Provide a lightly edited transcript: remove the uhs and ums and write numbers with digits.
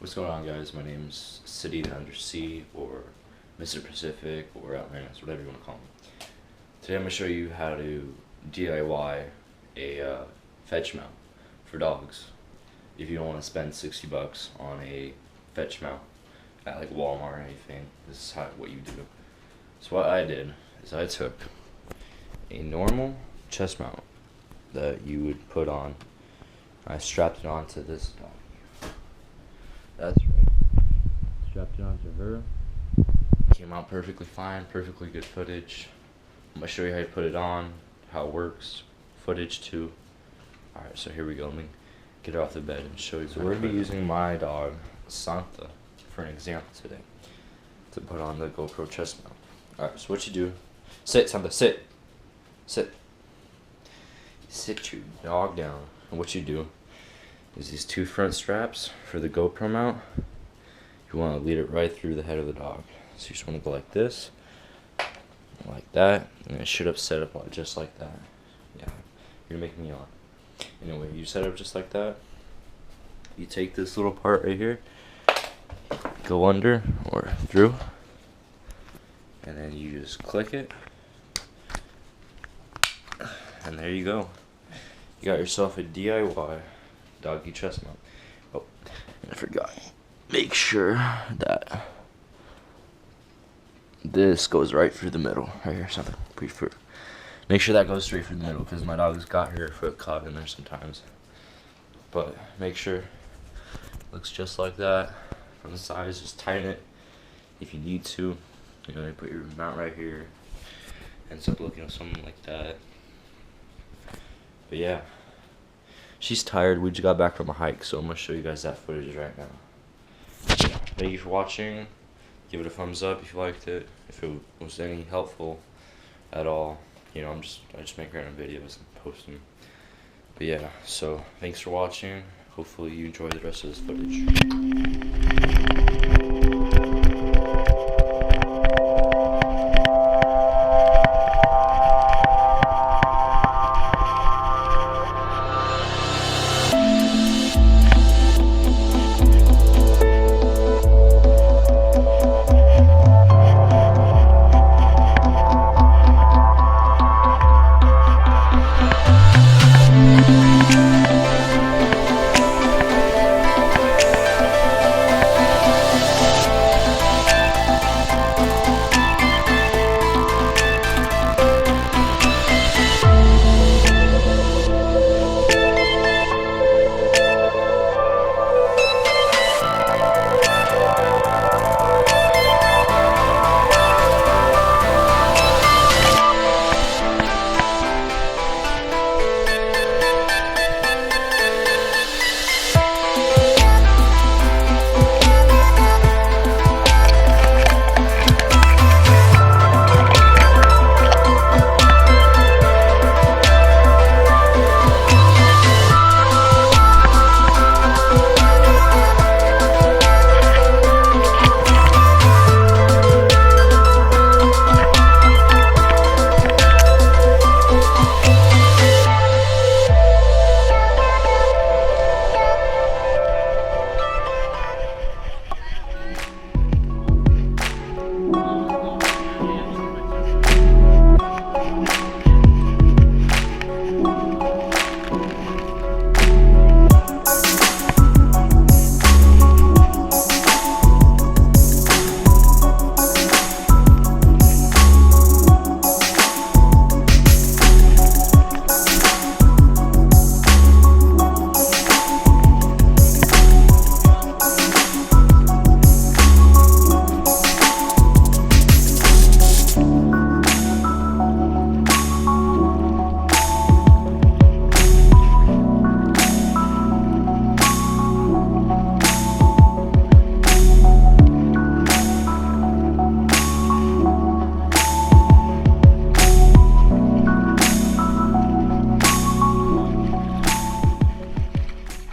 What's going on, guys? My name's City Under Sea, or Mr. Pacific, or Atlantis, whatever you want to call me. Today I'm going to show you how to DIY a fetch mount for dogs. If you don't want to spend 60 bucks on a fetch mount at like Walmart or anything, this is what you do. So what I did is I took a normal chest mount that you would put on. I strapped it onto this dog. That's right. Strapped it onto her. Came out perfectly fine, perfectly good footage. I'm gonna show you how you put it on, how it works, footage too. Alright, so here we go. Let me get her off the bed and show you. So we're gonna be using my dog, Santa, for an example today, to put on the GoPro chest mount. Alright, so what you do, sit, Santa, sit. Sit. Sit your dog down. And what you do is these two front straps for the GoPro mount. You want to lead it right through the head of the dog. So you just want to go like this, like that, and it should have set up just like that. Yeah, you're making me yawn. Anyway, you set up just like that. You take this little part right here, go under or through, and then you just click it, and there you go. You got yourself a DIY doggy chest mount. Oh, I forgot. Make sure that this goes right through the middle. Right here, something. Make sure that goes straight through the middle, because my dog's got her foot caught in there sometimes. But make sure it looks just like that from the sides. Just tighten it if you need to. You know, you put your mount right here. Ends up looking something like that. But yeah, she's tired. We just got back from a hike, so I'm gonna show you guys that footage right now. Yeah, thank you for watching. Give it a thumbs up if you liked it. If it was any helpful at all, you know, I just make random videos and post them. But yeah, so thanks for watching. Hopefully you enjoy the rest of this footage.